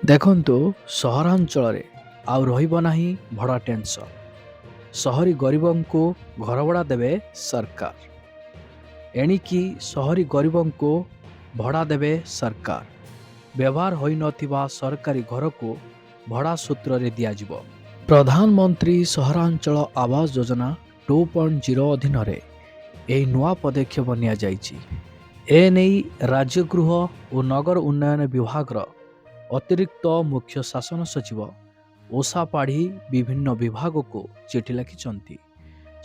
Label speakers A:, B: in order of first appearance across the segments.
A: ଦେଖନ୍ତୁ ସହରାଞ୍ଚଳରେ ଆଉ ରହିବ ନାହିଁ ଭଡ଼ା ଟେନସନ୍। ସହରୀ ଗରିବଙ୍କୁ ଘରଭଡ଼ା ଦେବେ ସରକାର। ଏଣିକି ସହରୀ ଗରିବଙ୍କୁ ଭଡ଼ା ଦେବେ ସରକାର। ବ୍ୟବହାର ହୋଇନଥିବା ସରକାରୀ ଘରକୁ ଭଡ଼ା ସୂତ୍ରରେ ଦିଆଯିବ। ପ୍ରଧାନମନ୍ତ୍ରୀ ସହରାଞ୍ଚଳ ଆବାସ ଯୋଜନା 2.0 ଅଧୀନରେ ଏହି ନୂଆ ପଦକ୍ଷେପ ନିଆଯାଇଛି। ଏ ନେଇ ରାଜ୍ୟ ଗୃହ ଓ ନଗର ଉନ୍ନୟନ ବିଭାଗର ଅତିରିକ୍ତ ମୁଖ୍ୟ ଶାସନ ସଚିବ ଓଷା ପାଢ଼ୀ ବିଭିନ୍ନ ବିଭାଗକୁ ଚିଠି ଲେଖିଛନ୍ତି।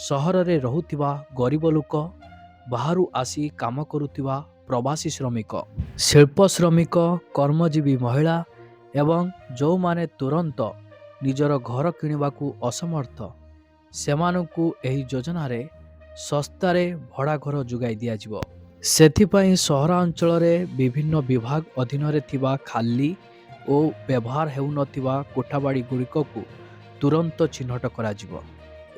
A: ସହରରେ ରହୁଥିବା ଗରିବ ଲୋକ, ବାହାରୁ ଆସି କାମ କରୁଥିବା ପ୍ରବାସୀ ଶ୍ରମିକ, ଶିଳ୍ପ ଶ୍ରମିକ, କର୍ମଜୀବୀ ମହିଳା ଏବଂ ଯେଉଁମାନେ ତୁରନ୍ତ ନିଜର ଘର କିଣିବାକୁ ଅସମର୍ଥ, ସେମାନଙ୍କୁ ଏହି ଯୋଜନାରେ ଶସ୍ତାରେ ଭଡ଼ା ଘର ଯୋଗାଇ ଦିଆଯିବ। ସେଥିପାଇଁ ସହରାଞ୍ଚଳରେ ବିଭିନ୍ନ ବିଭାଗ ଅଧୀନରେ ଥିବା ଖାଲି ଓ ବ୍ୟବହାର ହେଉନଥିବା କୋଠାବାଡ଼ି ଗୁଡ଼ିକକୁ ତୁରନ୍ତ ଚିହ୍ନଟ କରାଯିବ।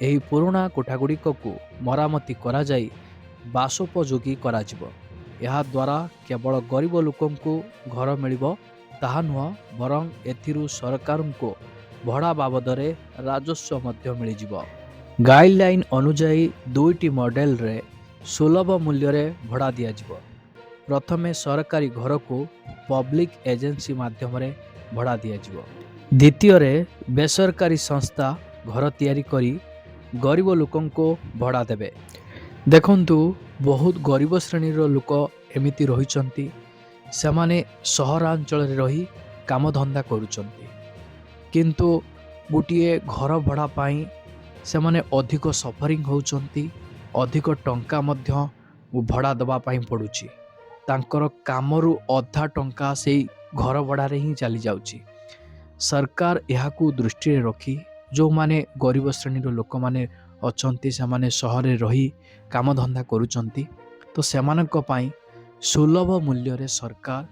A: ଏହି ପୁରୁଣା କୋଠାଗୁଡ଼ିକକୁ ମରାମତି କରାଯାଇ ବାସୋପଯୋଗୀ କରାଯିବ। ଏହାଦ୍ୱାରା କେବଳ ଗରିବ ଲୋକଙ୍କୁ ଘର ମିଳିବ ତାହା ନୁହଁ, ବରଂ ଏଥିରୁ ସରକାରଙ୍କୁ ଭଡ଼ା ବାବଦରେ ରାଜସ୍ୱ ମଧ୍ୟ ମିଳିଯିବ। ଗାଇଡ଼ଲାଇନ୍ ଅନୁଯାୟୀ 2ଟି ମଡେଲରେ ସୁଲଭ ମୂଲ୍ୟରେ ଭଡ଼ା ଦିଆଯିବ। ପ୍ରଥମେ ସରକାରୀ ଘରକୁ ପବ୍ଲିକ୍ ଏଜେନ୍ସି ମାଧ୍ୟମରେ ଭଡ଼ା ଦିଆଯିବ। ଦ୍ୱିତୀୟରେ ବେସରକାରୀ ସଂସ୍ଥା ଘର ତିଆରି କରି ଗରିବ ଲୋକଙ୍କୁ ଭଡ଼ା ଦେବେ। ଦେଖନ୍ତୁ, ବହୁତ ଗରିବ ଶ୍ରେଣୀର ଲୋକ ଏମିତି ରହିଛନ୍ତି, ସେମାନେ ସହରାଞ୍ଚଳରେ ରହି କାମଧନ୍ଦା କରୁଛନ୍ତି, କିନ୍ତୁ ଗୋଟିଏ ଘର ଭଡ଼ା ପାଇଁ ସେମାନେ ଅଧିକ ସଫରିଂ ହେଉଛନ୍ତି। ଅଧିକ ଟଙ୍କା ମଧ୍ୟ ଭଡ଼ା ଦେବା ପାଇଁ ପଡ଼ୁଛି। ତାଙ୍କର କାମରୁ ଅଧା ଟଙ୍କା ସେଇ ଘର ଭଡ଼ାରେ ହିଁ ଚାଲିଯାଉଛି। ସରକାର ଏହାକୁ ଦୃଷ୍ଟିରେ ରଖି ଯେଉଁମାନେ ଗରିବ ଶ୍ରେଣୀର ଲୋକମାନେ ଅଛନ୍ତି, ସେମାନେ ସହରରେ ରହି କାମଧନ୍ଦା କରୁଛନ୍ତି, ତ ସେମାନଙ୍କ ପାଇଁ ସୁଲଭ ମୂଲ୍ୟରେ ସରକାର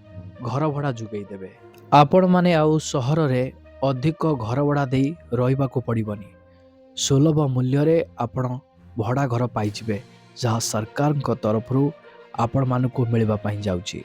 A: ଘର ଭଡ଼ା ଯୋଗାଇ ଦେବେ। ଆପଣମାନେ ଆଉ ସହରରେ ଅଧିକ ଘର ଭଡ଼ା ଦେଇ ରହିବାକୁ ପଡ଼ିବନି। ସୁଲଭ ମୂଲ୍ୟରେ ଆପଣ ଭଡ଼ା ଘର ପାଇଯିବେ, ଯାହା ସରକାରଙ୍କ ତରଫରୁ ଆପଣମାନଙ୍କୁ ମିଳିବା ପାଇଁ ଯାଉଛି।